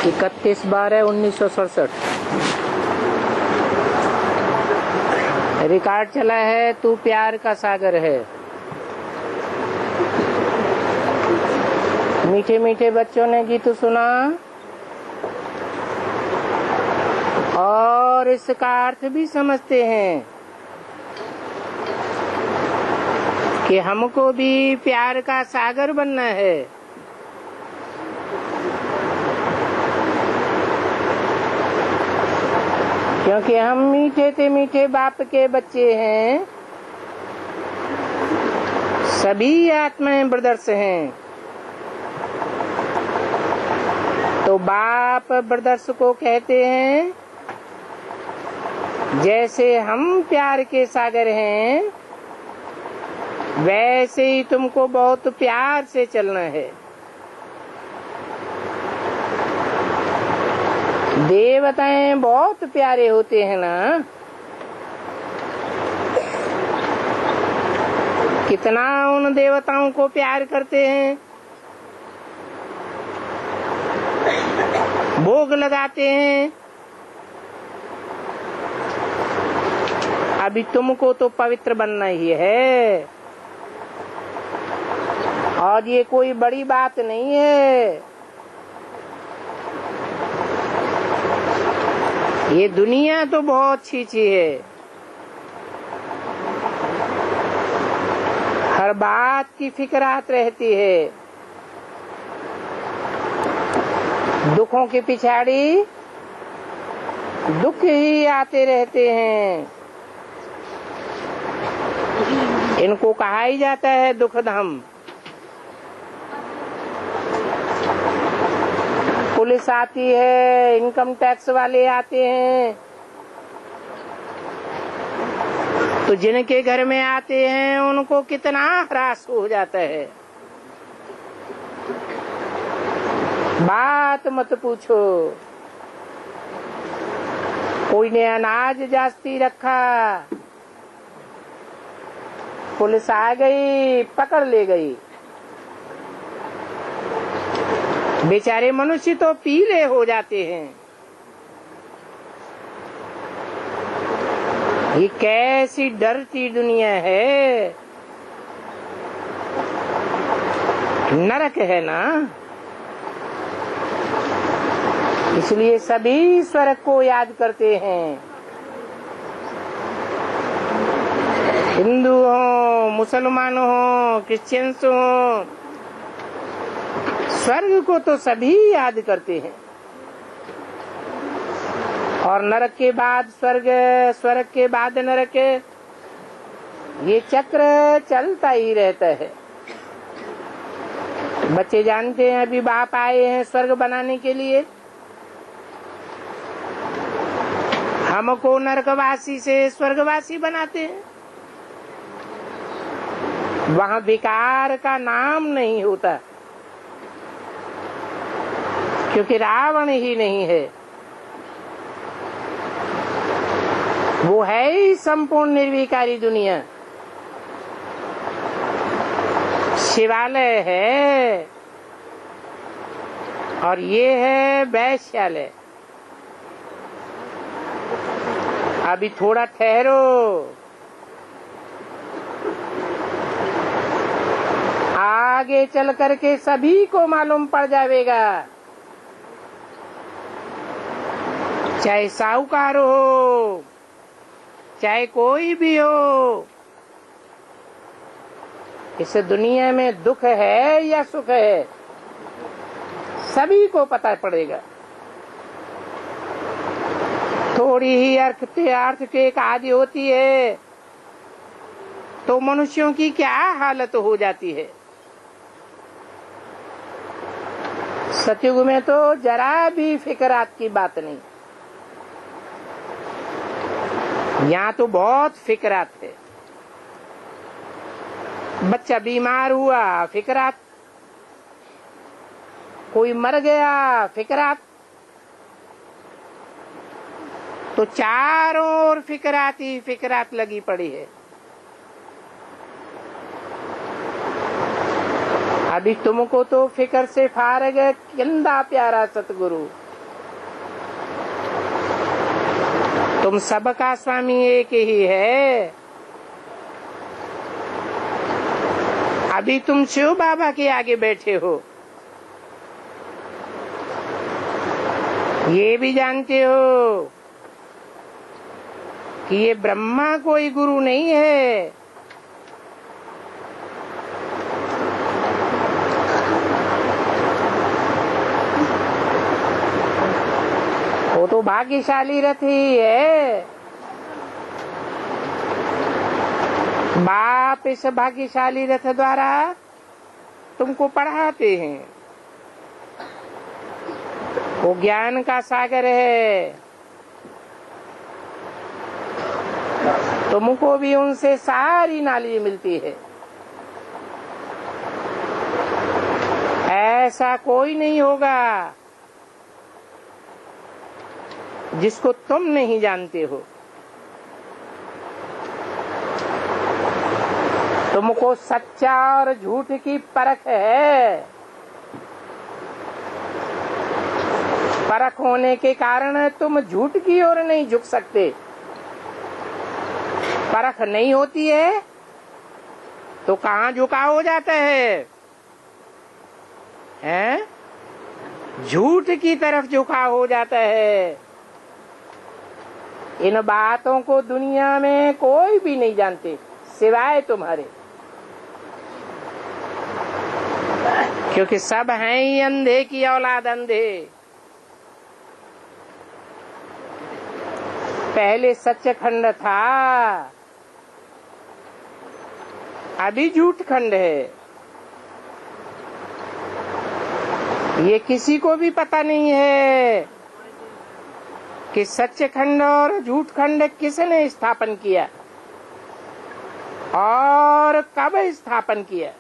31/12/1967 record चला है। तू प्यार का सागर है। मीठे मीठे बच्चों ने गीत सुना और इसका अर्थ भी समझते हैं कि हमको भी प्यार का सागर बनना है। क्योंकि हम मीठे से मीठे बाप के बच्चे हैं। सभी आत्माएं ब्रदर्स हैं। तो बाप ब्रदर्स को कहते हैं जैसे हम प्यार के सागर हैं, वैसे ही तुमको बहुत प्यार से चलना है। देवताएं बहुत प्यारे होते हैं ना। कितना उन देवताओं को प्यार करते हैं, भोग लगाते हैं। अभी तुमको तो पवित्र बनना ही है और ये कोई बड़ी बात नहीं है। ये दुनिया तो बहुत अच्छी है। हर बात की फिक्रात रहती है। दुखों के पिछाड़ी दुख ही आते रहते हैं। इनको कहा ही जाता है दुख धाम। पुलिस आती है, इनकम टैक्स वाले आते हैं, तो जिनके घर में आते हैं उनको कितना ह्रास हो जाता है। बात मत पूछो। कोई ने अनाज जास्ती रखा, पुलिस आ गई, पकड़ ले गई। बेचारे मनुष्य तो पीले हो जाते हैं। ये कैसी डरती दुनिया है। नरक है ना। इसलिए सभी स्वर्ग को याद करते हैं। हिंदू हो, मुसलमान हो, क्रिश्चियंस हो, स्वर्ग को तो सभी याद करते हैं। और नरक के बाद स्वर्ग, स्वर्ग के बाद नरक, ये चक्र चलता ही रहता है। बच्चे जानते हैं अभी बाप आए हैं स्वर्ग बनाने के लिए। हमको नरकवासी से स्वर्गवासी बनाते हैं। वहाँ विकार का नाम नहीं होता, क्योंकि रावण ही नहीं है। वो है ही संपूर्ण निर्विकारी दुनिया। शिवालय है और ये है वैश्यालय। अभी थोड़ा ठहरो। आगे चल करके सभी को मालूम पड़ जाएगा। चाहे साहूकार हो, चाहे कोई भी हो, इस दुनिया में दुख है या सुख है, सभी को पता पड़ेगा। थोड़ी ही अर्थ के एक आदि होती है तो मनुष्यों की क्या हालत हो जाती है। सतयुग में तो जरा भी फिक्रात की बात नहीं। यहाँ तो बहुत फिक्रात है। बच्चा बीमार हुआ, फिक्रात। कोई मर गया, फिक्रात। तो चारों ओर फिक्रात ही फिक्रात लगी पड़ी है। अभी तुमको तो फिक्र से फारग है। किंदा प्यारा सतगुरु। तुम सबका स्वामी एक ही है। अभी तुम शिव बाबा के आगे बैठे हो, ये भी जानते हो कि ये ब्रह्मा कोई गुरु नहीं है। वो तो भाग्यशाली रथ ही है। बाप इस भाग्यशाली रथ द्वारा तुमको पढ़ाते हैं। वो ज्ञान का सागर है। तुमको भी उनसे सारी नॉलेज मिलती है। ऐसा कोई नहीं होगा जिसको तुम नहीं जानते हो। तुमको सच्चा और झूठ की परख है। परख होने के कारण तुम झूठ की ओर नहीं झुक सकते। परख नहीं होती है तो कहाँ झुकाव हो जाता है? हैं? झूठ की तरफ झुकाव हो जाता है। इन बातों को दुनिया में कोई भी नहीं जानते सिवाय तुम्हारे, क्योंकि सब हैं ही अंधे की औलाद, अंधे। पहले सच्चखंड था, अभी झूठ खंड है। ये किसी को भी पता नहीं है कि सच्चखंड और झूठ खंड किसने स्थापन किया और कब स्थापन किया।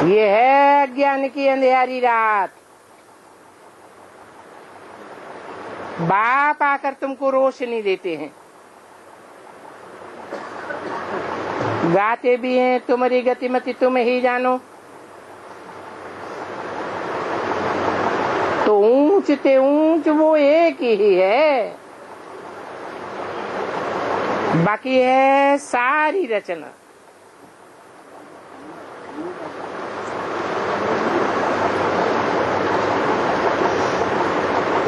ये है अज्ञान की अंधेरी रात। बाप आकर तुमको रोशनी देते हैं। गाते भी हैं, तुम्हारी गतिमति तुम ही जानो। तो ऊंच ते ऊंच वो एक ही है, बाकी है सारी रचना।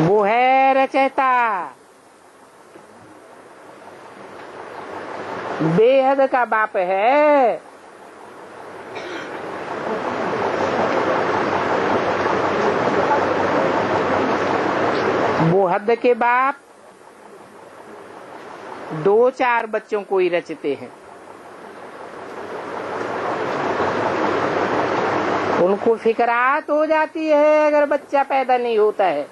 वो है रचयिता, बेहद का बाप है। वो हद के बाप 2-4 बच्चों को ही रचते हैं। उनको फिकराहट हो जाती है अगर बच्चा पैदा नहीं होता है।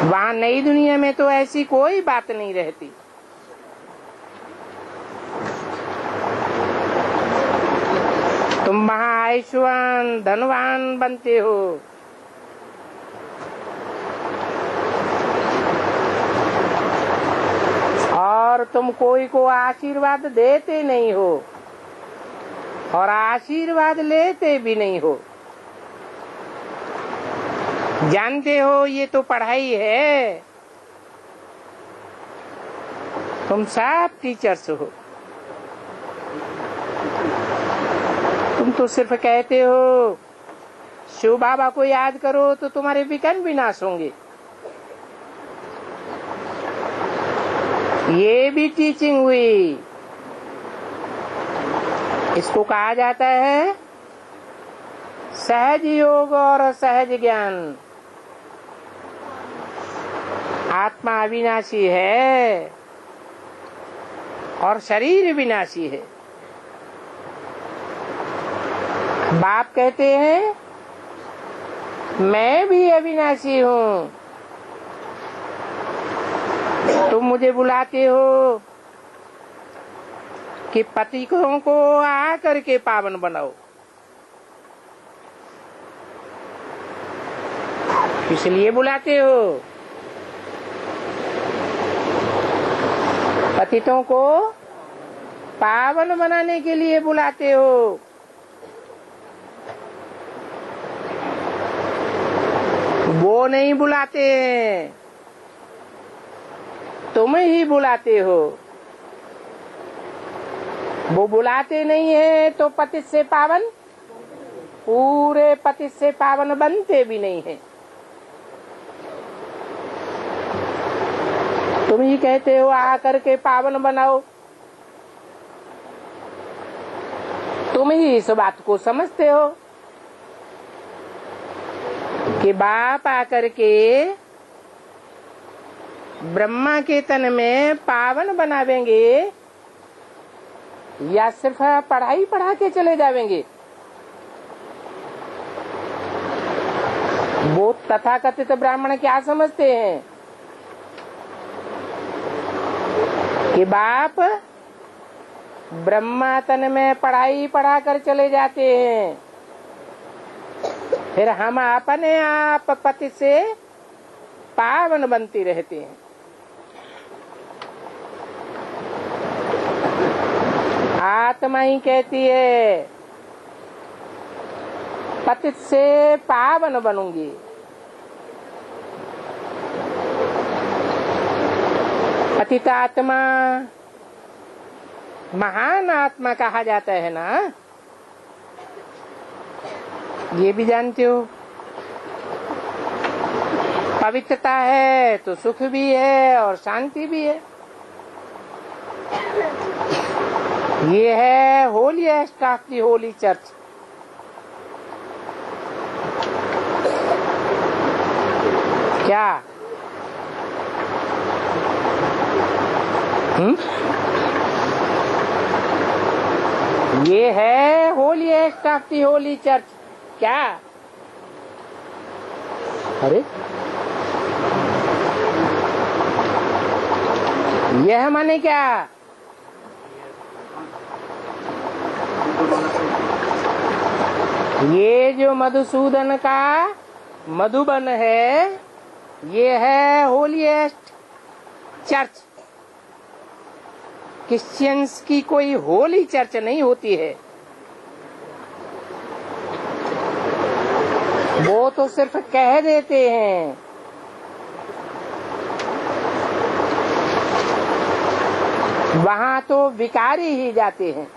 वहाँ नई दुनिया में तो ऐसी कोई बात नहीं रहती। तुम वहाँ आयुष्मान धनवान बनते हो। और तुम कोई को आशीर्वाद देते नहीं हो और आशीर्वाद लेते भी नहीं हो। जानते हो ये तो पढ़ाई है। तुम सब टीचर्स हो। तुम तो सिर्फ कहते हो शिव बाबा को याद करो तो तुम्हारे विघ्न विनाश होंगे। ये भी टीचिंग हुई। इसको कहा जाता है सहज योग और सहज ज्ञान। आत्मा अविनाशी है और शरीर विनाशी है। बाप कहते हैं मैं भी अविनाशी हूँ। तुम मुझे बुलाते हो कि पतिकों को आकर के पावन बनाओ, इसलिए बुलाते हो। पतितों को पावन बनाने के लिए बुलाते हो। वो नहीं बुलाते हैं, तुम ही बुलाते हो। वो बुलाते नहीं है तो पतित से पावन, पूरे पतित से पावन बनते भी नहीं है। तुम ही कहते हो आकर के पावन बनाओ। तुम ही इस बात को समझते हो कि बाप आकर के ब्रह्मा के तन में पावन बनावेंगे या सिर्फ पढ़ाई पढ़ा के चले जावेंगे। वो तथाकथित ब्राह्मण क्या समझते हैं कि बाप ब्रह्मा तन में पढ़ाई पढ़ा कर चले जाते हैं, फिर हम अपने आप पति से पावन बनते रहते हैं। आत्मा ही कहती है पतित से पावन बनूंगी। पतित आत्मा महान आत्मा कहा जाता है ना, ये भी जानते हो। पवित्रता है तो सुख भी है और शांति भी है। ये है holiest of the Holi church. क्या ये है holiest of the Holi church. क्या? अरे यह माने क्या? ये जो मधुसूदन का मधुबन है, ये है होलीएस्ट चर्च। क्रिश्चियंस की कोई होली चर्च नहीं होती है। वो तो सिर्फ कह देते हैं। वहां तो भिखारी ही जाते हैं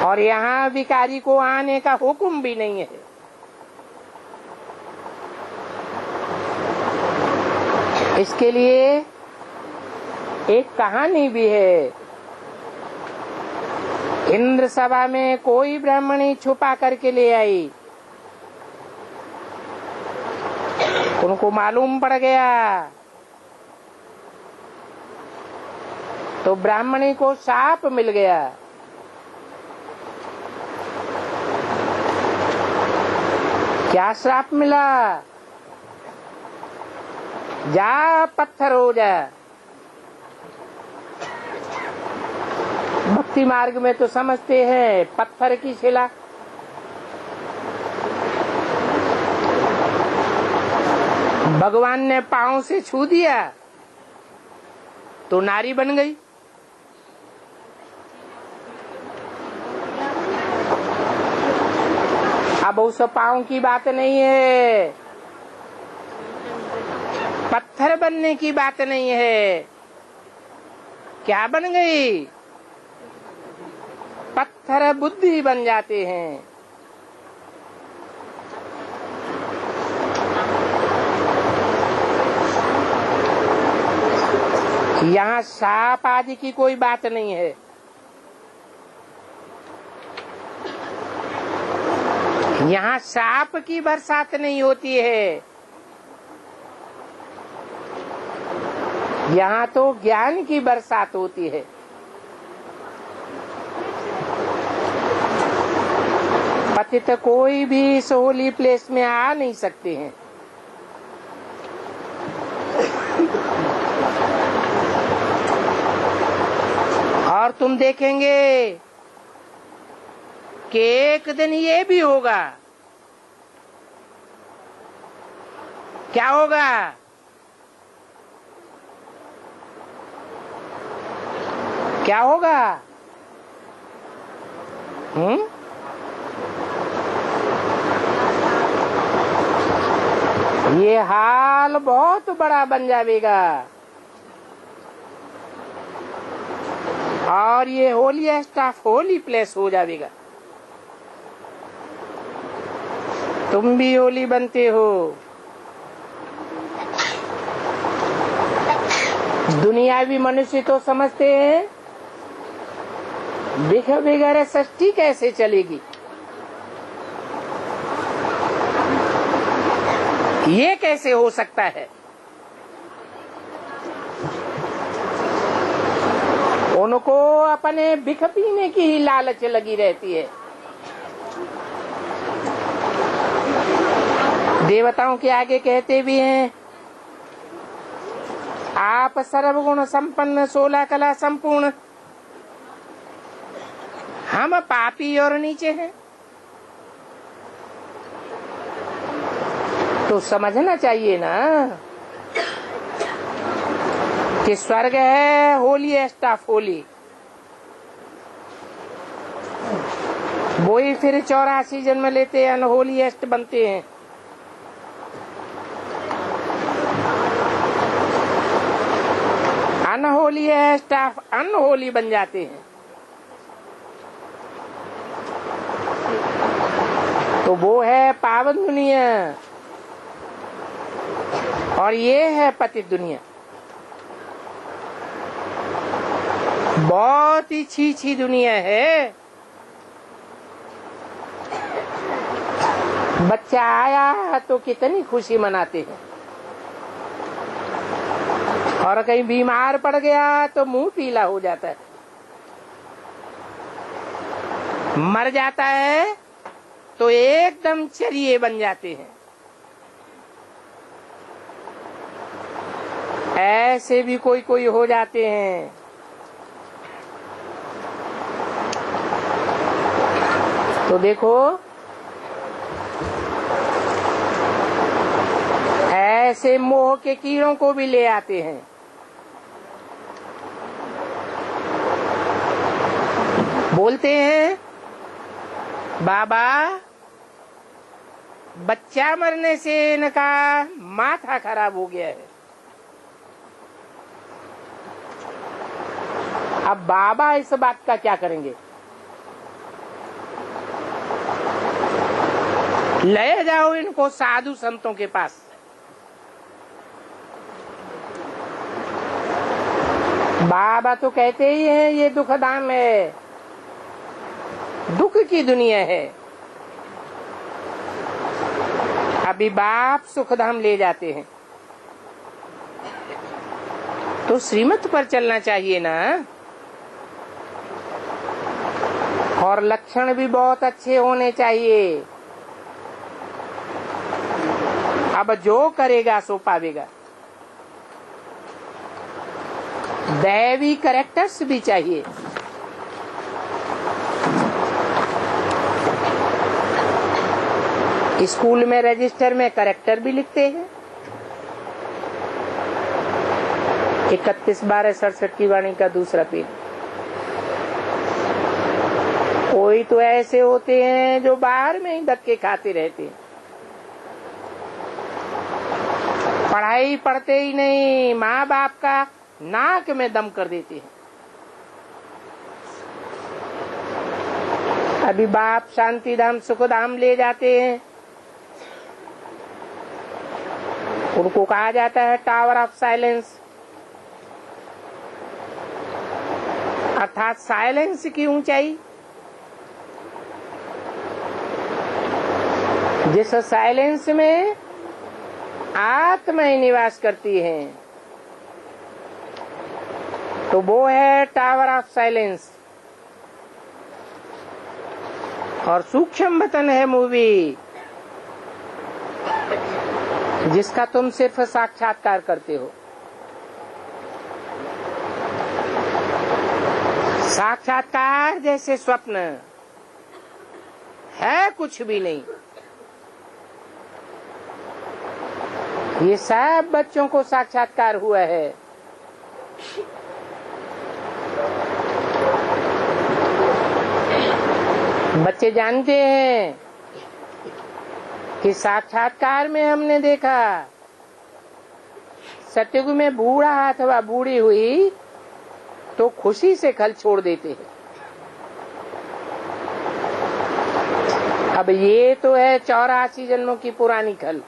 और यहाँ भिखारी को आने का हुक्म भी नहीं है। इसके लिए एक कहानी भी है। इंद्र सभा में कोई ब्राह्मणी छुपा करके ले आई। उनको मालूम पड़ गया तो ब्राह्मणी को शाप मिल गया। क्या श्राप मिला? जा पत्थर हो जा। भक्ति मार्ग में तो समझते हैं पत्थर की शिला। भगवान ने पांव से छू दिया तो नारी बन गई। अब उस पांव की बात नहीं है, पत्थर बनने की बात नहीं है। क्या बन गई? पत्थर बुद्धि बन जाते हैं। यहाँ साप आदि की कोई बात नहीं है। यहाँ साप की बरसात नहीं होती है। यहाँ तो ज्ञान की बरसात होती है। पतित कोई भी इस होली प्लेस में आ नहीं सकते हैं। और तुम देखेंगे कि एक दिन ये भी होगा। क्या होगा? क्या होगा? ये हाल बहुत बड़ा बन जाएगा और ये होली स्टाफ होली प्लेस हो जाएगा। तुम भी होली बनते हो। दुनियावी मनुष्य तो समझते हैं बगैर षष्ठी कैसे चलेगी, ये कैसे हो सकता है। उनको अपने बिख पीने की ही लालच लगी रहती है। देवताओं के आगे कहते भी हैं, आप सर्वगुण संपन्न 16 कला संपूर्ण, हम पापी और नीचे हैं। तो समझना चाहिए ना कि स्वर्ग है होली स्टाफ होली, वो ही फिर 84 जन्म लेते हैं, अनहोली एस्ट बनते हैं। अनहोली स्टाफ अनहोली बन जाते हैं। तो वो है पावन दुनिया और ये है पतित दुनिया। बहुत ही छी दुनिया है। बच्चा आया तो कितनी खुशी मनाते हैं और कहीं बीमार पड़ गया तो मुंह पीला हो जाता है। मर जाता है तो एकदम चरिये बन जाते हैं। ऐसे भी कोई हो जाते हैं। तो देखो, ऐसे मोह के कीड़ों को भी ले आते हैं। बोलते हैं, बाबा बच्चा मरने से इनका माथा खराब हो गया है। अब बाबा इस बात का क्या करेंगे? ले जाओ इनको साधु संतों के पास। बाबा तो कहते ही हैं ये दुख धाम है, दुख की दुनिया है। अभी बाप सुख धाम ले जाते हैं तो श्रीमत पर चलना चाहिए ना। और लक्षण भी बहुत अच्छे होने चाहिए। अब जो करेगा सो पावेगा। दैवी कैरेक्टर्स भी चाहिए। स्कूल में रजिस्टर में कैरेक्टर भी लिखते हैं। 31/12/67 की वाणी का दूसरा पेज। कोई तो ऐसे होते हैं जो बाहर में ही धक्के खाते रहते हैं, पढ़ाई पढ़ते ही नहीं, माँ बाप का नाक में दम कर देते हैं। अभी बाप शांति धाम सुख धाम ले जाते हैं। उनको कहा जाता है टावर ऑफ साइलेंस, अर्थात साइलेंस की ऊंचाई। जिस साइलेंस में आत्मा निवास करती है तो वो है टावर ऑफ साइलेंस। और सूक्ष्म वतन है मूवी, जिसका तुम सिर्फ साक्षात्कार करते हो। साक्षात्कार जैसे स्वप्न है कुछ भी नहीं। ये सब बच्चों को साक्षात्कार हुआ है। बच्चे जानते हैं कि साक्षात्कार में हमने देखा सत्युग में बूढ़ा अथवा बूढ़ी हुई तो खुशी से खल छोड़ देते हैं। अब ये तो है 84 जन्मों की पुरानी खल।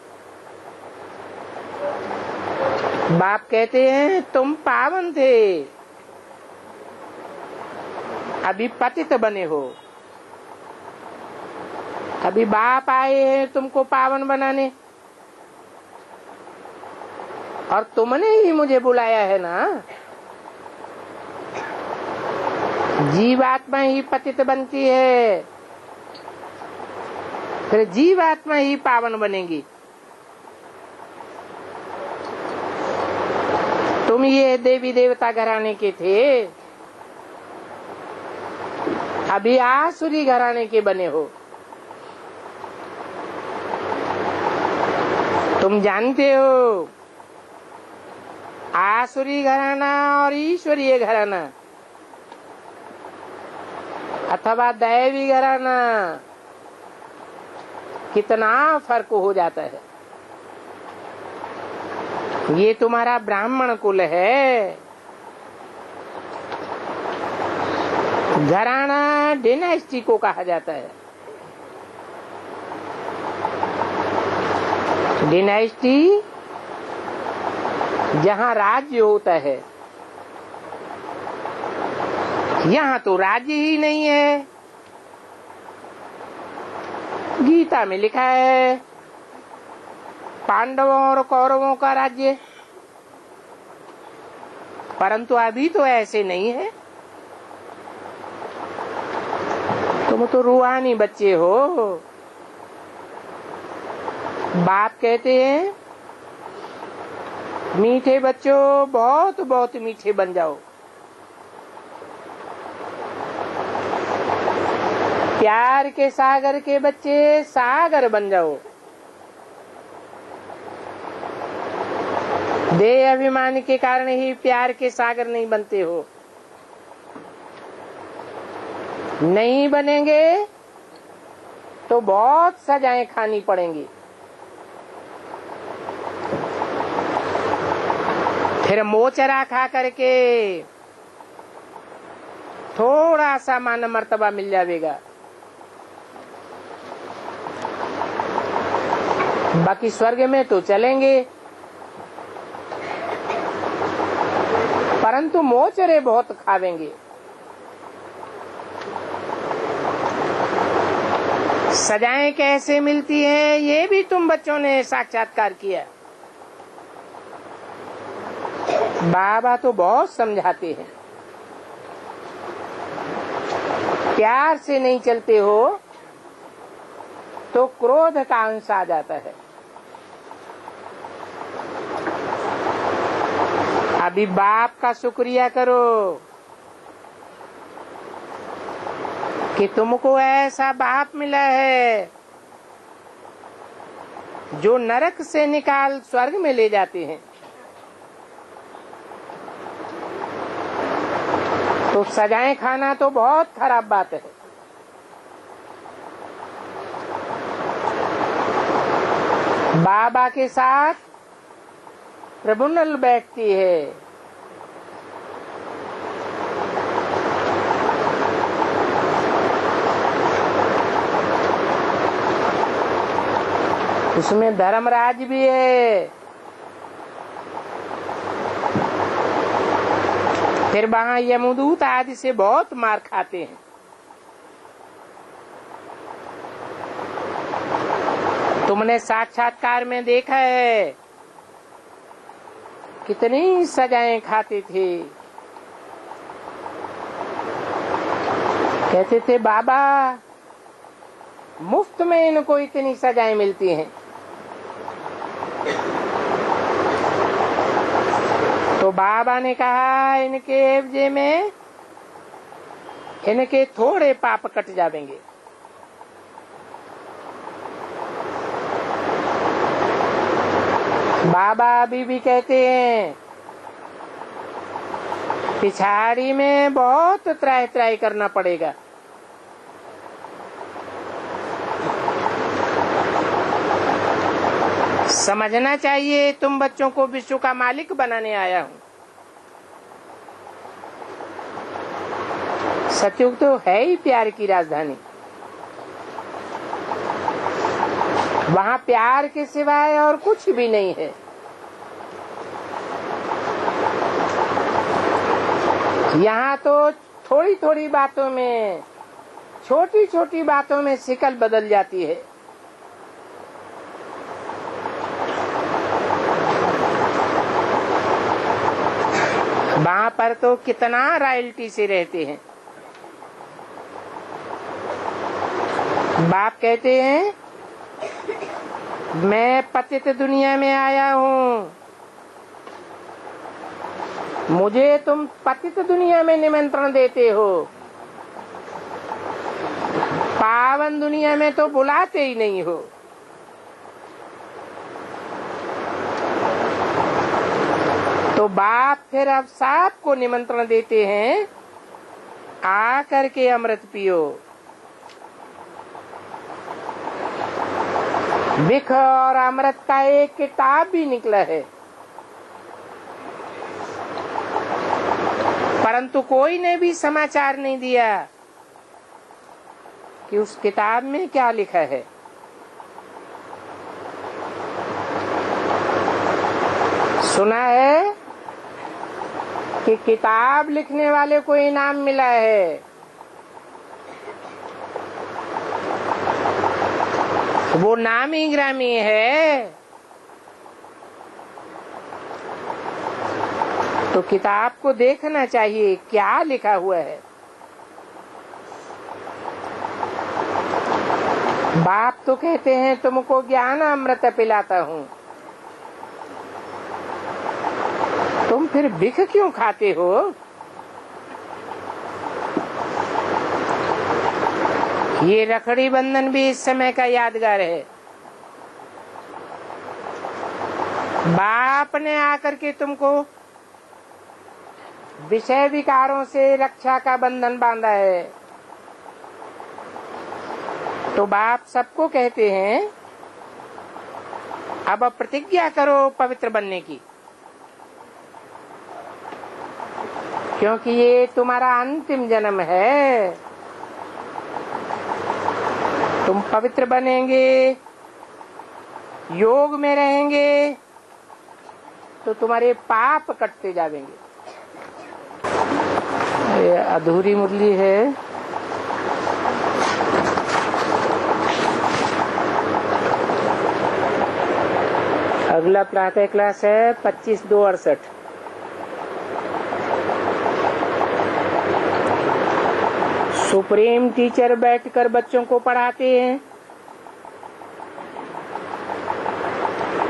बाप कहते हैं तुम पावन थे, अभी पतित बने हो। अभी बाप आए हैं तुमको पावन बनाने, और तुमने ही मुझे बुलाया है ना। जीवात्मा ही पतित बनती है, फिर जीवात्मा ही पावन बनेगी। तुम ये देवी देवता घराने के थे, अभी आसुरी घराने के बने हो। तुम जानते हो आसुरी घराना और ईश्वरीय घराना अथवा दैवी घराना कितना फर्क हो जाता है। ये तुम्हारा ब्राह्मण कुल है। घराना डिनास्टी को कहा जाता है। डिनास्टी जहाँ राज्य होता है, यहाँ तो राज्य ही नहीं है। गीता में लिखा है पांडवों और कौरवों का राज्य, परंतु अभी तो ऐसे नहीं है। तुम तो रूहानी बच्चे हो। बाप कहते हैं मीठे बच्चों बहुत बहुत मीठे बन जाओ। प्यार के सागर के बच्चे सागर बन जाओ। देह अभिमान के कारण ही प्यार के सागर नहीं बनते हो। नहीं बनेंगे तो बहुत सजाएं खानी पड़ेंगी। फिर मोचरा खा करके थोड़ा सा मान मर्तबा मिल जाएगा, बाकी स्वर्ग में तो चलेंगे, परंतु मोचरे बहुत खावेंगे। सजाएं कैसे मिलती है ये भी तुम बच्चों ने साक्षात्कार किया। बाबा तो बहुत समझाते हैं, प्यार से नहीं चलते हो तो क्रोध का अंश आ जाता है। अभी बाप का शुक्रिया करो कि तुमको ऐसा बाप मिला है जो नरक से निकाल स्वर्ग में ले जाते हैं। तो सजाएं खाना तो बहुत खराब बात है। बाबा के साथ ट्रिब्यूनल बैठती है। उसमें धर्मराज भी है, फिर वहाँ यमदूत आदि से बहुत मार खाते हैं। तुमने साक्षात्कार में देखा है कितनी सजाएं खाते थे। कहते थे बाबा मुफ्त में इनको इतनी सजाएं मिलती हैं। तो बाबा ने कहा इनके एवजे में इनके थोड़े पाप कट जाएंगे। बाबा अभी भी कहते हैं पिछाड़ी में बहुत त्राही त्राही करना पड़ेगा। समझना चाहिए तुम बच्चों को विश्व का मालिक बनाने आया हूँ। सतयुग तो है ही प्यार की राजधानी। वहाँ प्यार के सिवाय और कुछ भी नहीं है। यहाँ तो थोड़ी थोड़ी बातों में, छोटी छोटी बातों में शिकल बदल जाती है। वहाँ पर तो कितना रॉयल्टी से रहते हैं। बाप कहते हैं मैं पतित दुनिया में आया हूँ, मुझे तुम पतित दुनिया में निमंत्रण देते हो, पावन दुनिया में तो बुलाते ही नहीं हो। तो बाप फिर अब सबको निमंत्रण देते हैं, आ करके अमृत पियो। विख और अमृत का एक किताब भी निकला है, परंतु कोई ने भी समाचार नहीं दिया कि उस किताब में क्या लिखा है। सुना है कि किताब लिखने वाले को इनाम मिला है। वो नामी ग्रामी है। तो किताब को देखना चाहिए क्या लिखा हुआ है। बाप तो कहते हैं तुमको ज्ञान अमृत पिलाता हूँ, तुम फिर बिख क्यों खाते हो? ये रखड़ी बंधन भी इस समय का यादगार है। बाप ने आकर के तुमको विषय विकारों से रक्षा का बंधन बांधा है। तो बाप सबको कहते हैं अब प्रतिज्ञा करो पवित्र बनने की, क्योंकि ये तुम्हारा अंतिम जन्म है। तुम पवित्र बनेंगे, योग में रहेंगे, तो तुम्हारे पाप कटते जाएंगे। ये अधूरी मुरली है। अगला प्रातः क्लास है 25/2/68। सुप्रीम टीचर बैठकर बच्चों को पढ़ाते हैं।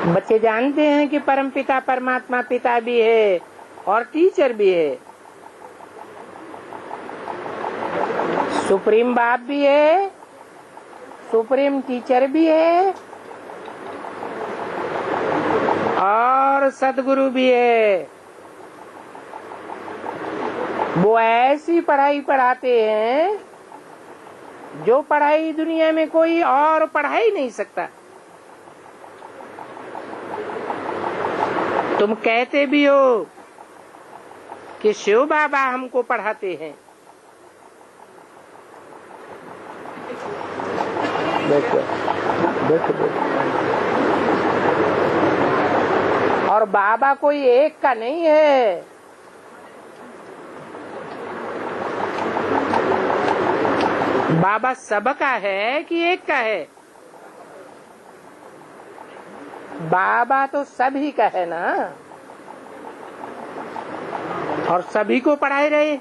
बच्चे जानते हैं कि परमपिता परमात्मा पिता भी है और टीचर भी है। सुप्रीम बाप भी है, सुप्रीम टीचर भी है और सदगुरु भी है। वो ऐसी पढ़ाई पढ़ाते हैं जो पढ़ाई दुनिया में कोई और पढ़ा ही नहीं सकता। तुम कहते भी हो कि शिव बाबा हमको पढ़ाते हैं। देखो देखो देखो, और बाबा कोई एक का नहीं है। बाबा सबका है कि एक का है? बाबा तो सभी का है ना, और सभी को पढ़ाए रहे।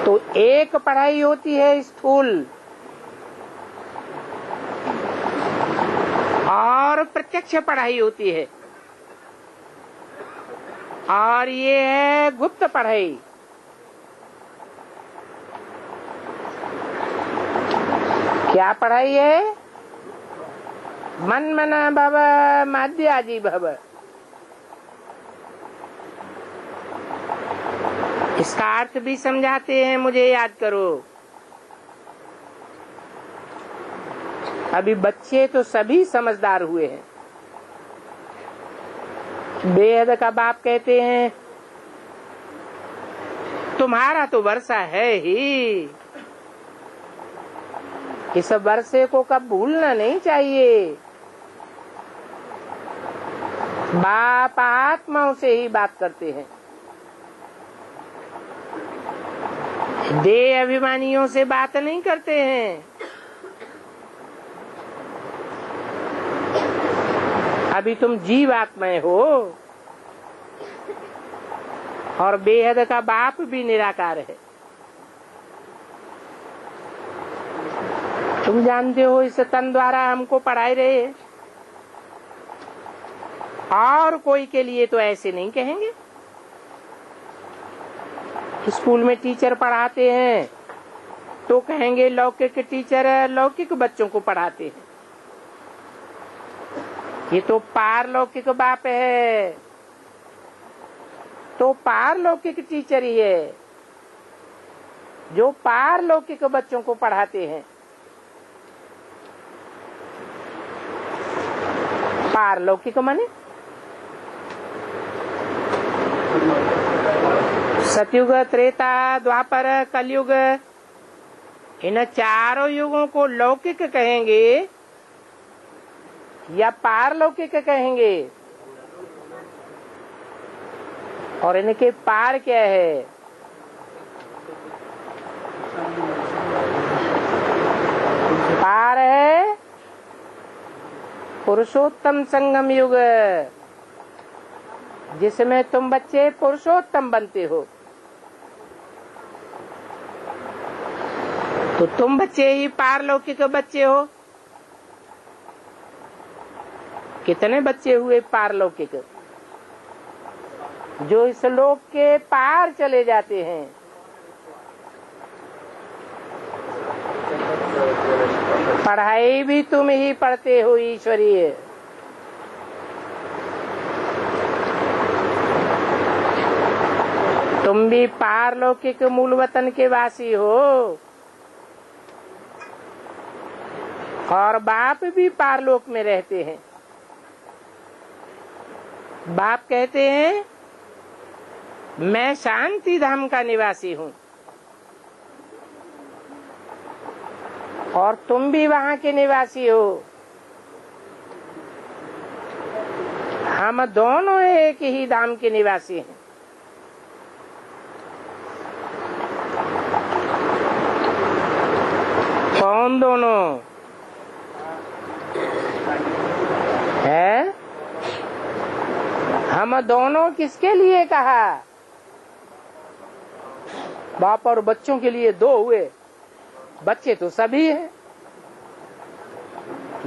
तो एक पढ़ाई होती है स्थूल और प्रत्यक्ष पढ़ाई होती है, और ये है गुप्त पढ़ाई। क्या पढ़ाई है? मन मना भव माध्याजी भव। इसका अर्थ भी समझाते हैं, मुझे याद करो। अभी बच्चे तो सभी समझदार हुए हैं। बेहद का बाप कहते हैं तुम्हारा तो वर्षा है ही, इस वर्षे को कब भूलना नहीं चाहिए। बाप आत्माओं से ही बात करते हैं, देह अभिमानियों से बात नहीं करते हैं। अभी तुम जीवात्माएं हो और बेहद का बाप भी निराकार है। तुम जानते हो इस तन द्वारा हमको पढ़ाई रहे हैं, और कोई के लिए तो ऐसे नहीं कहेंगे। स्कूल में टीचर पढ़ाते हैं तो कहेंगे लौकिक टीचर लौकिक बच्चों को पढ़ाते हैं। ये तो पारलौकिक बाप है, तो पारलौकिक टीचर ही है जो पारलौकिक बच्चों को पढ़ाते हैं। पारलौकिक माने सतयुग, त्रेता, द्वापर, कलयुग, इन चारों युगों को लौकिक कहेंगे या पारलौकिक कहेंगे? और इनके पार क्या है? पार है पुरुषोत्तम संगम युग, जिसमें तुम बच्चे पुरुषोत्तम बनते हो। तो तुम बच्चे ही पारलौकिक बच्चे हो। कितने बच्चे हुए पारलौकिक जो इस लोक के पार चले जाते हैं। पढ़ाई भी तुम ही पढ़ते हो ईश्वरीय, तुम भी पारलौकिक मूल वतन के वासी हो और बाप भी पारलोक में रहते हैं। बाप कहते हैं मैं शांति धाम का निवासी हूँ और तुम भी वहाँ के निवासी हो। हम दोनों एक ही धाम के निवासी हैं। कौन दोनों है? हम दोनों किसके लिए कहा? बाप और बच्चों के लिए दो हुए, बच्चे तो सभी हैं।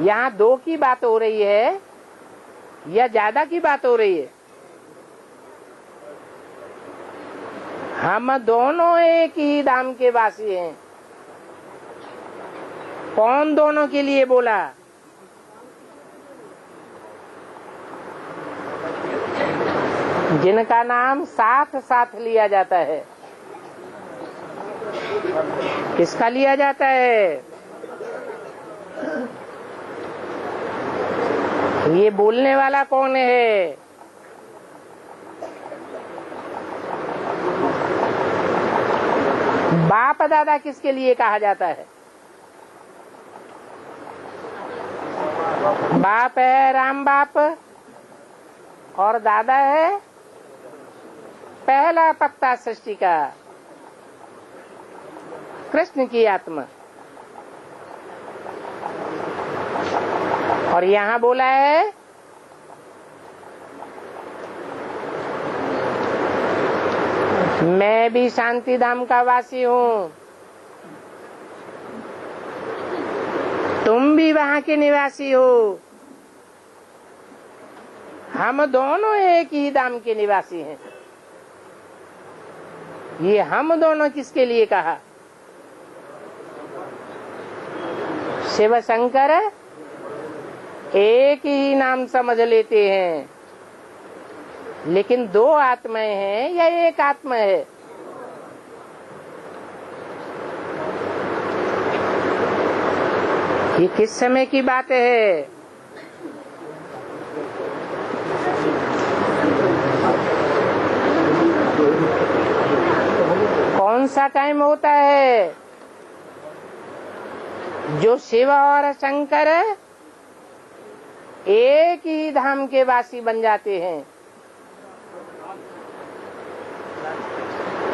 यहाँ दो की बात हो रही है या ज्यादा की बात हो रही है? हम दोनों एक ही धाम के वासी हैं। कौन दोनों के लिए बोला? जिनका नाम साथ साथ लिया जाता है। किसका लिया जाता है? ये बोलने वाला कौन है? बाप दादा किसके लिए कहा जाता है? बाप है राम बाप और दादा है पहला पत्ता सृष्टि का, कृष्ण की आत्मा। और यहाँ बोला है मैं भी शांति धाम का वासी हूँ, तुम भी वहाँ के निवासी हो। हम दोनों एक ही धाम के निवासी हैं। ये हम दोनों किसके लिए कहा? शिव शंकर एक ही नाम समझ लेते हैं, लेकिन दो आत्माएं हैं या एक आत्मा है? ये किस समय की बात है? कौन सा टाइम होता है जो शिव और शंकर एक ही धाम के वासी बन जाते हैं?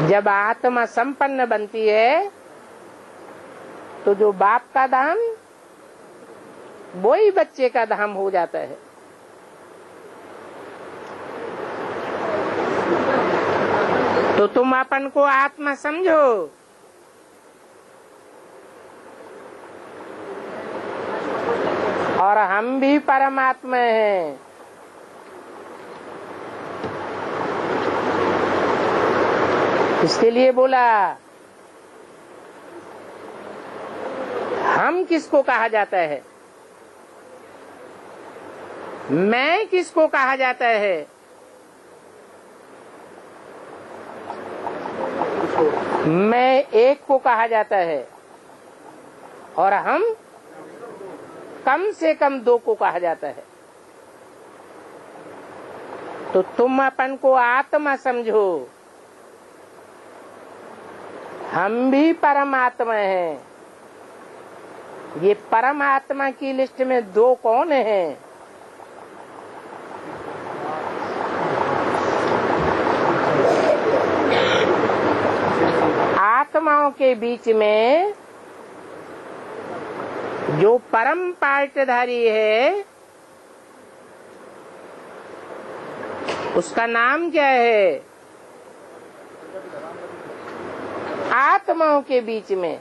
जब आत्मा संपन्न बनती है तो जो बाप का धाम वही बच्चे का धाम हो जाता है। तो तुम अपन को आत्मा समझो, और हम भी परमात्मा हैं। इसके लिए बोला, हम किसको कहा जाता है? मैं किसको कहा जाता है? मैं एक को कहा जाता है, और हम कम से कम दो को कहा जाता है। तो तुम अपन को आत्मा समझो, हम भी परमात्मा हैं। ये परमात्मा की लिस्ट में दो कौन हैं? आत्माओं के बीच में जो परम पार्टधारी है उसका नाम क्या है? आत्माओं के बीच में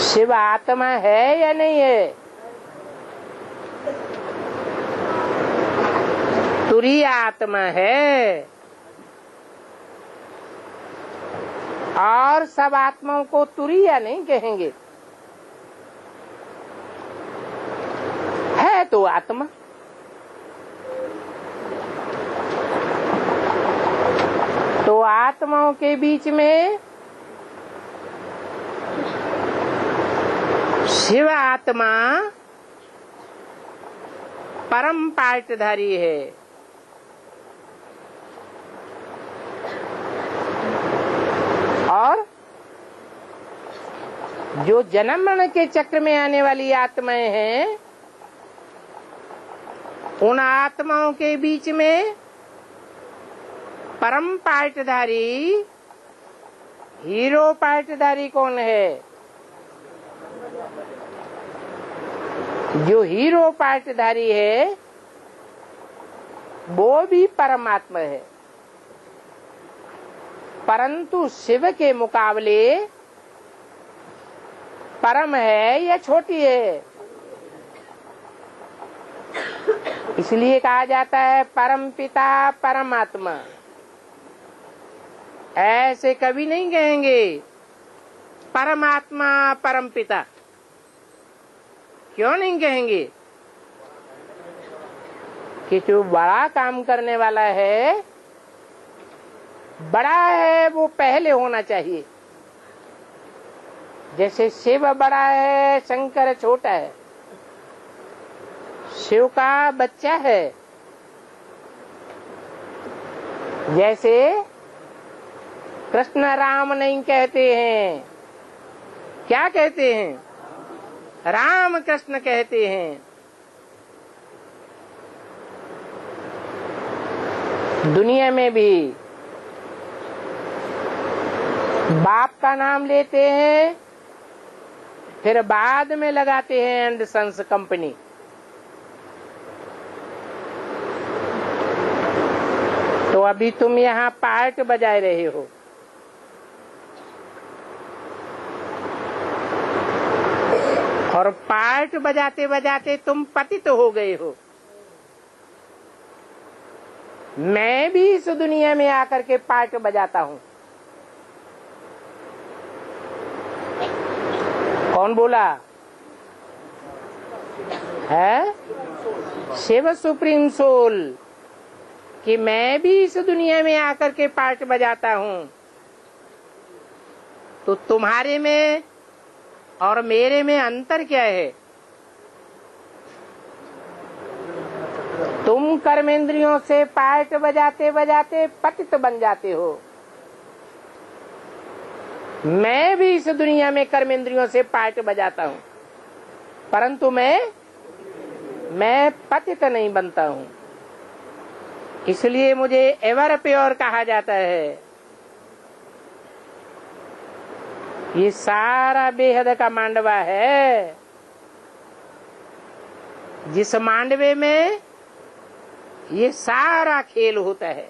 शिव आत्मा है या नहीं है? तुरीय आत्मा है, और सब आत्माओं को तुरीय नहीं कहेंगे, है तो आत्मा। तो आत्माओं के बीच में शिव आत्मा परम पार्टधारी है। और जो जन्म मरण के चक्र में आने वाली आत्माएं हैं, उन आत्माओं के बीच में परम पार्टधारी, हीरो पार्टधारी कौन है? जो हीरो पार्टधारी है वो भी परमात्मा है, परंतु शिव के मुकाबले परम है या छोटी है? इसलिए कहा जाता है परम पिता परमात्मा। ऐसे कभी नहीं कहेंगे परमात्मा परम पिता। क्यों नहीं कहेंगे? कि जो बड़ा काम करने वाला है, बड़ा है, वो पहले होना चाहिए। जैसे शिव बड़ा है, शंकर छोटा है। शिव का बच्चा है। जैसे कृष्ण राम नहीं कहते हैं, क्या कहते हैं? राम कृष्ण कहते हैं। दुनिया में भी बाप का नाम लेते हैं, फिर बाद में लगाते हैं एंड सन्स कंपनी। तो अभी तुम यहाँ पार्ट बजाए रहे हो, और पार्ट बजाते बजाते तुम पतित हो गए हो। मैं भी इस दुनिया में आकर के पार्ट बजाता हूँ। कौन बोला है? शिव सुप्रीम सोल, कि मैं भी इस दुनिया में आकर के पार्ट बजाता हूँ। तो तुम्हारे में और मेरे में अंतर क्या है? तुम कर्मेंद्रियों से पार्ट बजाते बजाते पतित बन जाते हो। मैं भी इस दुनिया में कर्मेंद्रियों से पार्ट बजाता हूँ, परंतु मैं पतित नहीं बनता हूँ। इसलिए मुझे एवर प्योर कहा जाता है। ये सारा बेहद का मांडवा है, जिस मांडवे में ये सारा खेल होता है।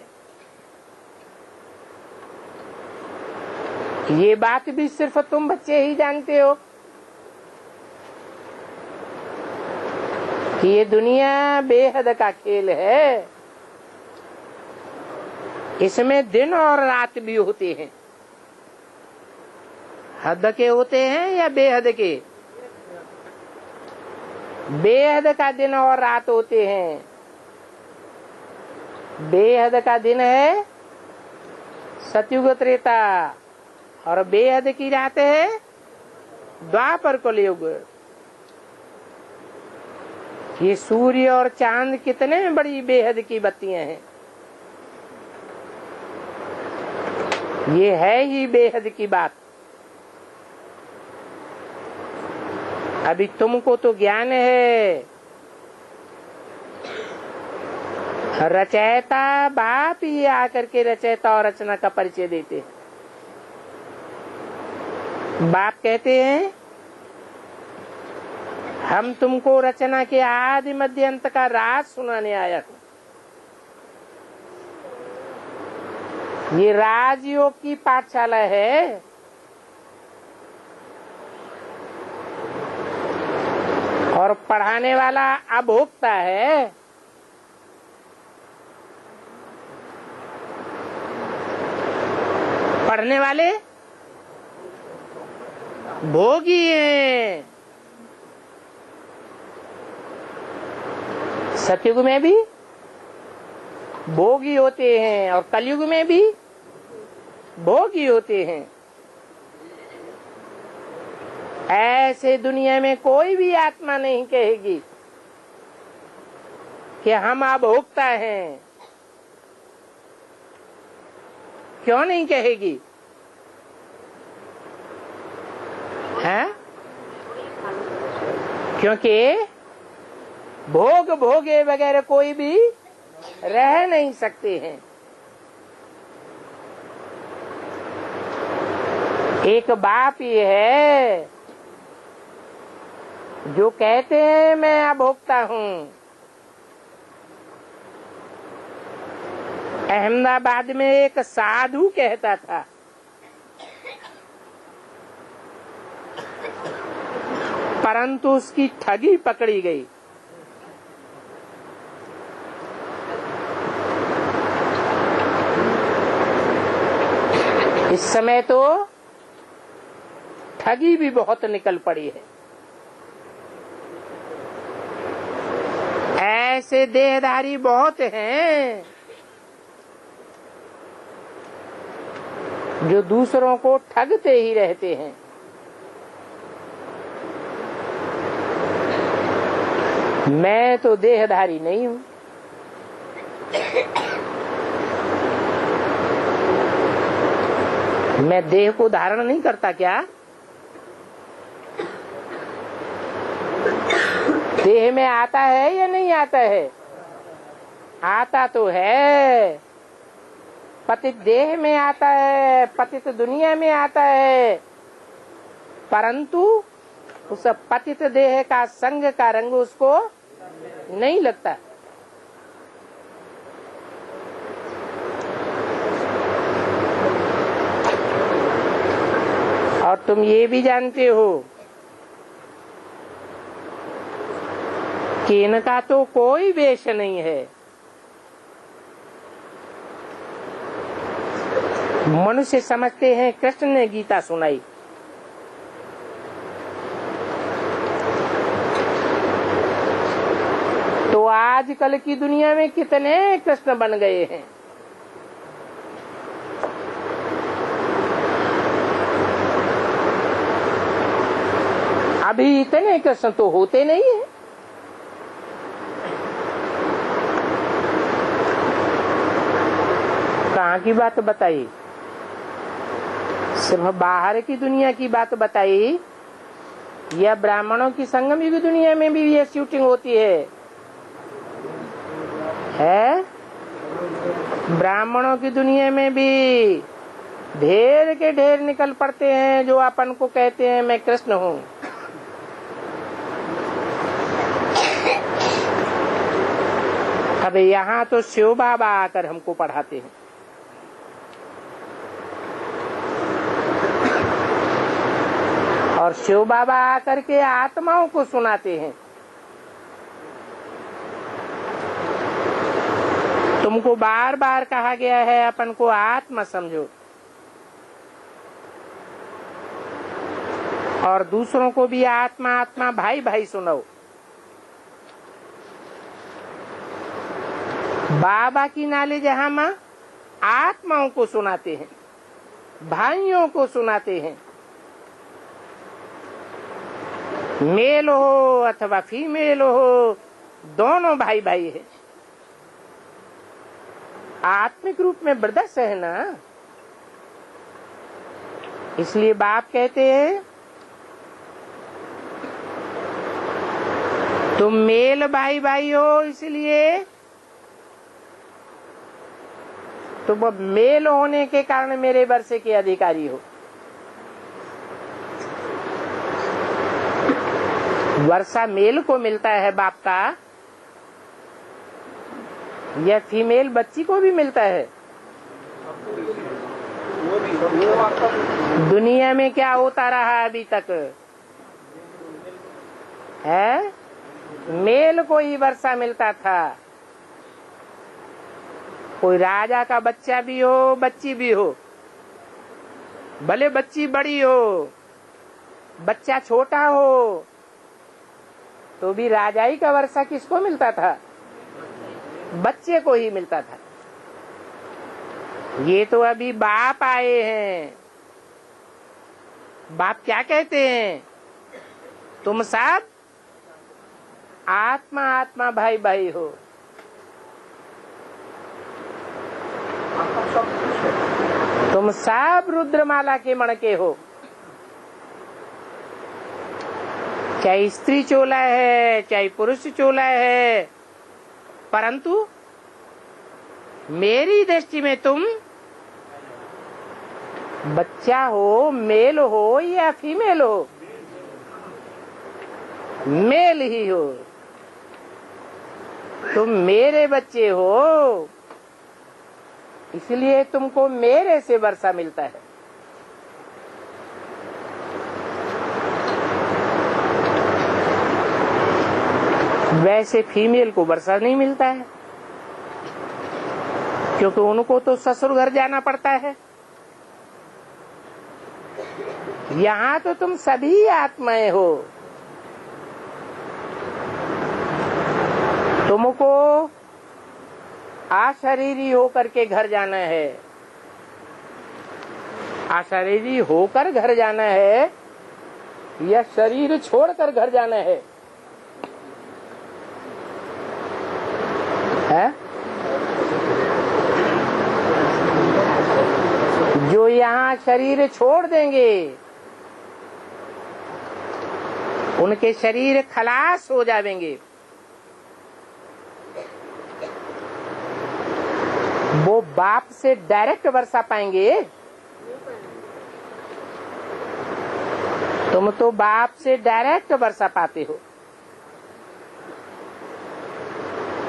ये बात भी सिर्फ तुम बच्चे ही जानते हो कि ये दुनिया बेहद का खेल है। इसमें दिन और रात भी होते हैं। हद के होते हैं या बेहद के? बेहद का दिन और रात होते हैं। बेहद का दिन है सतयुग त्रेता और बेहद की रात है द्वापर कलयुग। ये सूर्य और चांद कितने बड़ी बेहद की बत्तियां हैं। ये है ही बेहद की बात। अभी तुमको तो ज्ञान है, रचयिता बाप ही आकर के रचयिता और रचना का परिचय देते हैं। बाप कहते हैं हम तुमको रचना के आदि मध्य अंत का राज सुनाने आया हूं। ये राजयोग की पाठशाला है। और पढ़ाने वाला अभोक्ता है। पढ़ने वाले भोगी हैं। सतयुग में भी भोगी होते हैं और कलयुग में भी भोगी होते हैं। ऐसे दुनिया में कोई भी आत्मा नहीं कहेगी कि हम अभोक्ता हैं। क्यों नहीं कहेगी? है? क्योंकि भोग भोगे वगैरह कोई भी रह नहीं सकते हैं। एक बाप ये है जो कहते हैं मैं अभोक्ता हूँ। अहमदाबाद में एक साधु कहता था परंतु उसकी ठगी पकड़ी गई। इस समय तो ठगी भी बहुत निकल पड़ी है। ऐसे देहधारी बहुत हैं जो दूसरों को ठगते ही रहते हैं। मैं तो देहधारी नहीं हूं। मैं देह को धारण नहीं करता क्या? देह में आता है या नहीं आता है? आता तो है। पतित देह में आता है, पतित दुनिया में आता है, परंतु उस पतित देह का संग का रंग उसको नहीं लगता। और तुम ये भी जानते हो कि इनका तो कोई वेश नहीं है। मनुष्य समझते हैं कृष्ण ने गीता सुनाई। तो आजकल की दुनिया में कितने कृष्ण बन गए हैं। अभी इतने कृष्ण तो होते नहीं है। कहाँ की बात बताई? सिर्फ बाहर की दुनिया की बात बताई या ब्राह्मणों की संगम युग दुनिया में भी ये शूटिंग होती है? ब्राह्मणों की दुनिया में भी ढेर के ढेर निकल पड़ते हैं जो अपन को कहते हैं मैं कृष्ण हूँ। अब यहाँ तो शिव बाबा आकर हमको पढ़ाते हैं। और शिव बाबा आकर के आत्माओं को सुनाते हैं। तुमको बार बार कहा गया है अपन को आत्मा समझो और दूसरों को भी आत्मा आत्मा भाई भाई सुनाओ। बाबा की नॉलेज हम आत्माओं को सुनाते हैं, भाइयों को सुनाते हैं। मेल हो अथवा फीमेल हो, दोनों भाई भाई है। आत्मिक रूप में ब्रदर्स है ना। इसलिए बाप कहते हैं तुम मेल भाई भाई हो, इसलिए तुम अब मेल होने के कारण मेरे वर्षे के अधिकारी हो। वर्षा मेल को मिलता है बाप का या फीमेल बच्ची को भी मिलता है? दुनिया में क्या होता रहा अभी तक है? मेल को ही वर्षा मिलता था। कोई राजा का बच्चा भी हो, बच्ची भी हो, भले बच्ची बड़ी हो, बच्चा छोटा हो, तो भी राजाई का वर्षा किसको मिलता था? बच्चे को ही मिलता था। ये तो अभी बाप आए हैं। बाप क्या कहते हैं? तुम सब आत्मा आत्मा भाई भाई हो। तुम सब रुद्रमाला के मणके हो। चाहे स्त्री चोला है, चाहे पुरुष चोला है, परंतु मेरी दृष्टि में तुम बच्चा हो, मेल हो या फीमेल हो, मेल ही हो। तुम मेरे बच्चे हो, इसलिए तुमको मेरे से वर्षा मिलता है। वैसे फीमेल को वर्षा नहीं मिलता है, क्योंकि उनको तो ससुर घर जाना पड़ता है। यहाँ तो तुम सभी आत्माएं हो। तुमको अशरीरी होकर के घर जाना है। अशरीरी होकर घर जाना है या शरीर छोड़कर घर जाना है? जो यहाँ शरीर छोड़ देंगे उनके शरीर खलास हो जाएंगे। वो बाप से डायरेक्ट वर्षा पाएंगे। तुम तो बाप से डायरेक्ट वर्षा पाते हो।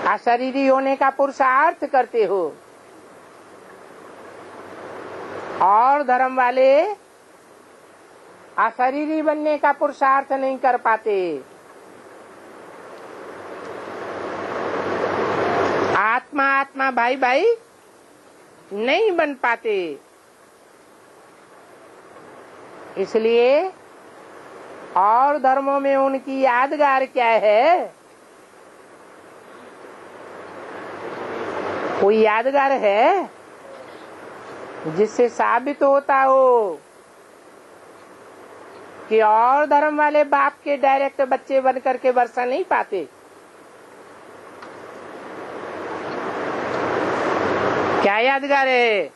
अशरीरी होने का पुरुषार्थ करते हो और धर्म वाले अशरीरी बनने का पुरुषार्थ नहीं कर पाते। आत्मा आत्मा भाई भाई नहीं बन पाते। इसलिए और धर्मों में उनकी यादगार क्या है? कोई यादगार है जिससे साबित होता हो कि और धर्म वाले बाप के डायरेक्ट बच्चे बन करके वर्षा नहीं पाते। क्या यादगार है?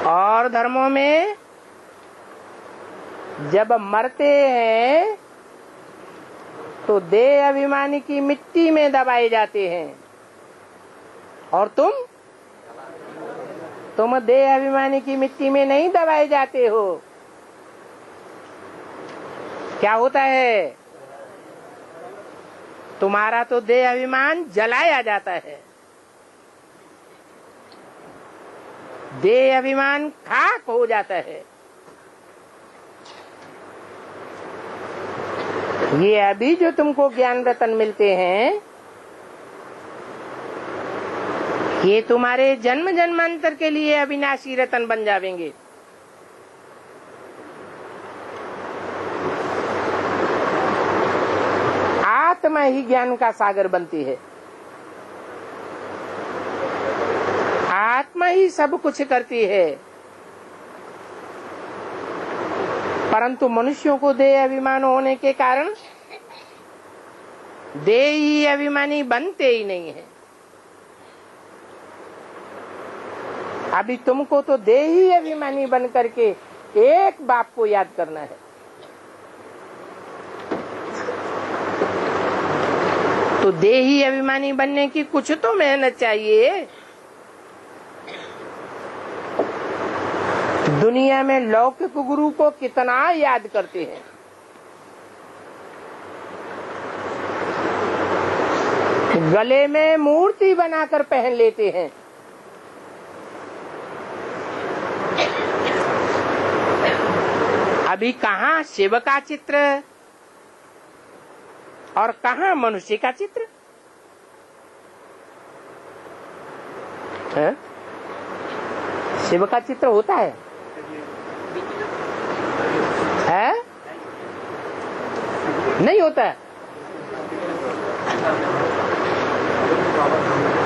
और धर्मों में जब मरते हैं तो देह अभिमानी की मिट्टी में दबाए जाते हैं, और तुम देह अभिमानी की मिट्टी में नहीं दबाए जाते हो। क्या होता है? तुम्हारा तो देह अभिमान जलाया जाता है, देह अभिमान खाक हो जाता है। ये अभी जो तुमको ज्ञान रतन मिलते हैं, ये तुम्हारे जन्म जन्मांतर के लिए अविनाशी रतन बन जाएंगे। आत्मा ही ज्ञान का सागर बनती है, आत्मा ही सब कुछ करती है। परंतु मनुष्यों को देह अभिमान होने के कारण देह ही अभिमानी बनते ही नहीं है। अभी तुमको तो देह ही अभिमानी बन करके एक बाप को याद करना है। तो देही अभिमानी बनने की कुछ तो मेहनत चाहिए। दुनिया में लौकिक गुरु को कितना याद करते हैं, गले में मूर्ति बनाकर पहन लेते हैं। अभी कहाँ शिव का चित्र और कहाँ मनुष्य का चित्र है? शिव का चित्र होता है? नहीं होता है।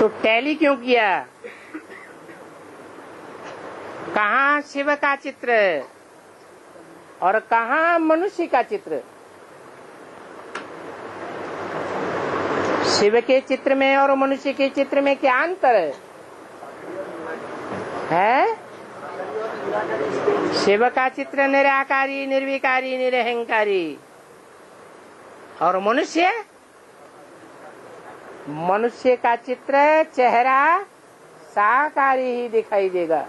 तो टैली क्यों किया? कहाँ शिव का चित्र और कहाँ मनुष्य का चित्र? शिव के चित्र में और मनुष्य के चित्र में क्या अंतर है? शिव का चित्र निराकारी, निर्विकारी, निरहंकारी, और मनुष्य का चित्र चेहरा साकारी ही दिखाई देगा,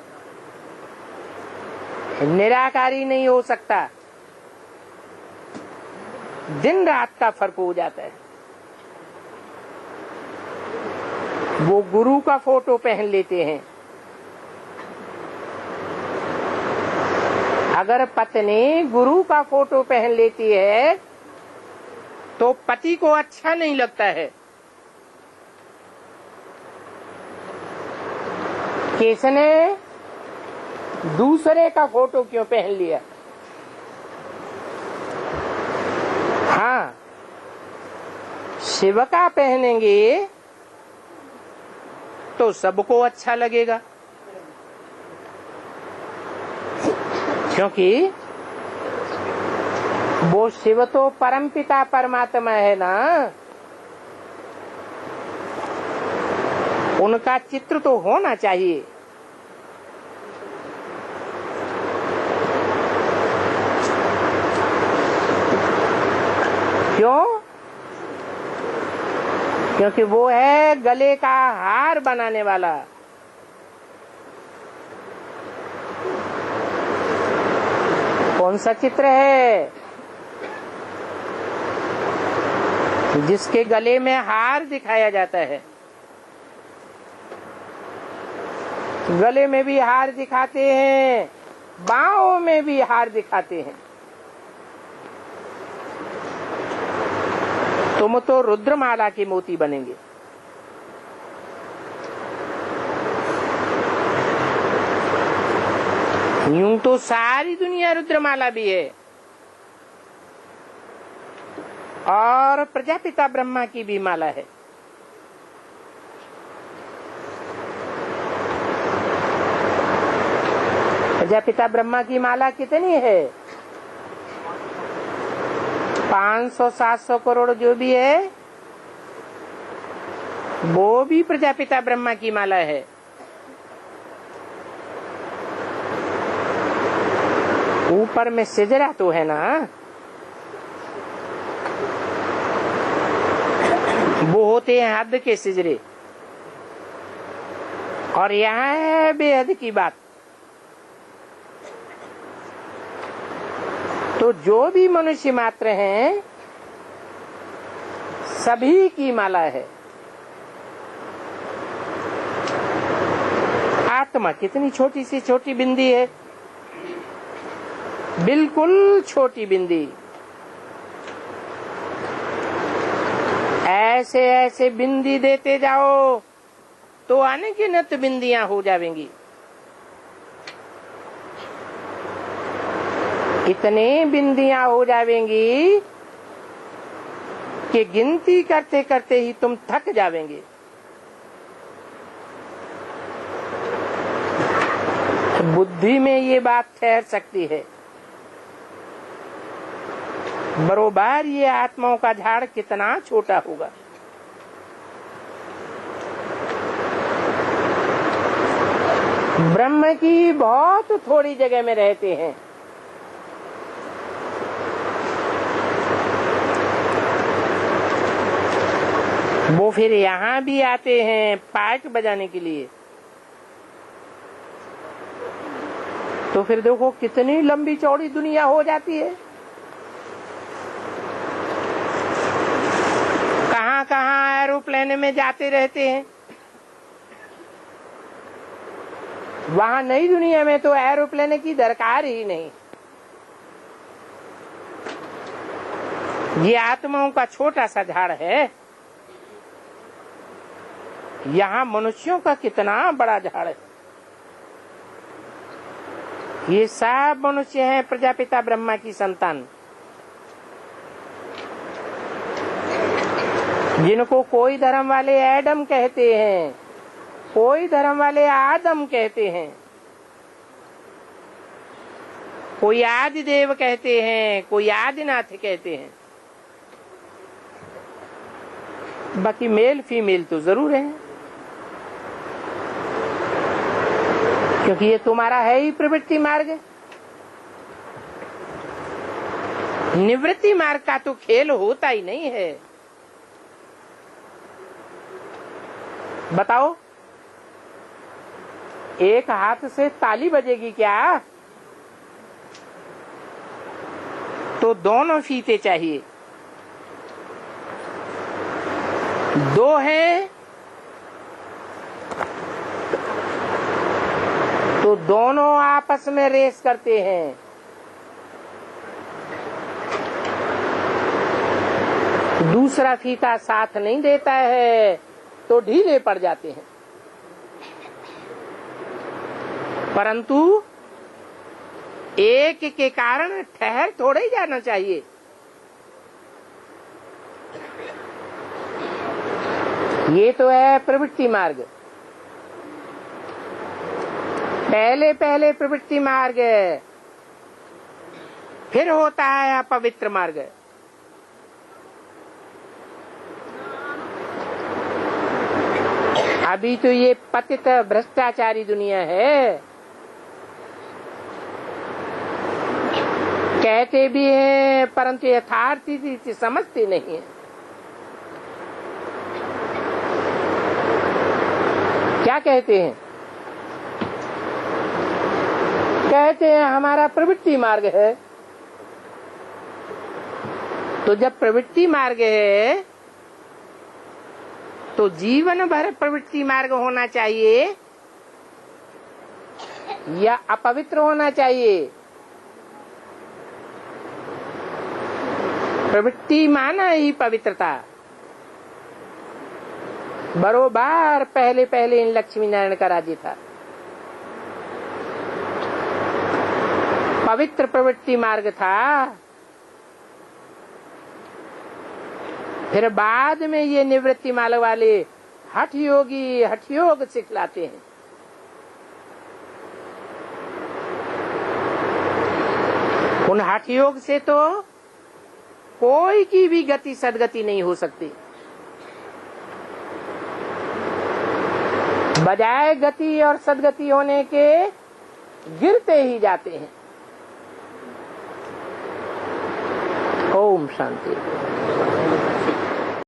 निराकारी नहीं हो सकता। दिन रात का फर्क हो जाता है। वो गुरु का फोटो पहन लेते हैं। अगर पत्नी गुरु का फोटो पहन लेती है तो पति को अच्छा नहीं लगता है। किसने दूसरे का फोटो क्यों पहन लिया? हाँ, शिव का पहनेंगे तो सबको अच्छा लगेगा, क्योंकि वो शिव तो परमपिता परमात्मा है ना, उनका चित्र तो होना चाहिए। क्यों? क्योंकि वो है गले का हार बनाने वाला। कौन सा चित्र है? जिसके गले में हार दिखाया जाता है। गले में भी हार दिखाते हैं, बाहों में भी हार दिखाते हैं। तुम तो रुद्रमाला की मोती बनेंगे। यूं तो सारी दुनिया रुद्रमाला भी है, और प्रजापिता ब्रह्मा की भी माला है। प्रजापिता ब्रह्मा की माला कितनी है? 500-700 करोड़ जो भी है वो भी प्रजापिता ब्रह्मा की माला है। ऊपर में सिजरा तो है ना, वो होते हैं हद के सिजरे, और यहाँ है बेहद की बात। तो जो भी मनुष्य मात्र हैं सभी की माला है। आत्मा कितनी छोटी सी छोटी बिंदी है, बिल्कुल छोटी बिंदी। ऐसे ऐसे बिंदी देते जाओ तो अनगिनत बिंदियां हो जाएंगी। इतने बिंदियां हो जाएंगी कि गिनती करते करते ही तुम थक जाओगे। बुद्धि में ये बात ठहर सकती है। बरोबर ये आत्माओं का झाड़ कितना छोटा होगा। ब्रह्म की बहुत थोड़ी जगह में रहते हैं। वो फिर यहाँ भी आते हैं पाइप बजाने के लिए। तो फिर देखो कितनी लंबी चौड़ी दुनिया हो जाती है। कहाँ कहाँ एरोप्लेन में जाते रहते हैं। वहाँ नई दुनिया में तो एरोप्लेन की दरकार ही नहीं। ये आत्माओं का छोटा सा झाड़ है, यहाँ मनुष्यों का कितना बड़ा झाड़ है। ये सब मनुष्य हैं प्रजापिता ब्रह्मा की संतान, जिनको कोई धर्म वाले एडम कहते हैं, कोई धर्म वाले आदम कहते हैं, कोई आदि देव कहते हैं, कोई आदिनाथ कहते हैं। बाकी मेल फीमेल तो जरूर है, क्योंकि ये तुम्हारा है ही प्रवृत्ति मार्ग। निवृत्ति मार्ग का तो खेल होता ही नहीं है। बताओ, एक हाथ से ताली बजेगी क्या? तो दोनों फीते चाहिए। दो हैं तो दोनों आपस में रेस करते हैं। दूसरा फीता साथ नहीं देता है तो ढीले पड़ जाते हैं। परंतु एक के कारण ठहर थोड़े ही जाना चाहिए। ये तो है प्रवृत्ति मार्ग। पहले पहले प्रवृत्ति मार्ग, फिर होता है अपवित्र मार्ग। अभी तो ये पतित भ्रष्टाचारी दुनिया है। कहते भी हैं परंतु यथार्थ समझते नहीं है। क्या कहते हैं? कहते हैं हमारा प्रवृत्ति मार्ग है। तो जब प्रवृत्ति मार्ग है तो जीवन भर प्रवृत्ति मार्ग होना चाहिए या अपवित्र होना चाहिए? प्रवृत्ति माना ही पवित्रता। बरोबर पहले पहले इन लक्ष्मी नारायण का राज्य था। पवित्र प्रवृत्ति मार्ग था। फिर बाद में ये निवृत्ति मार्ग वाले हठ योगी हठ योग सिखलाते हैं। उन हठ योग से तो कोई की भी गति सदगति नहीं हो सकती। बजाय गति और सदगति होने के गिरते ही जाते हैं। ओम शांति।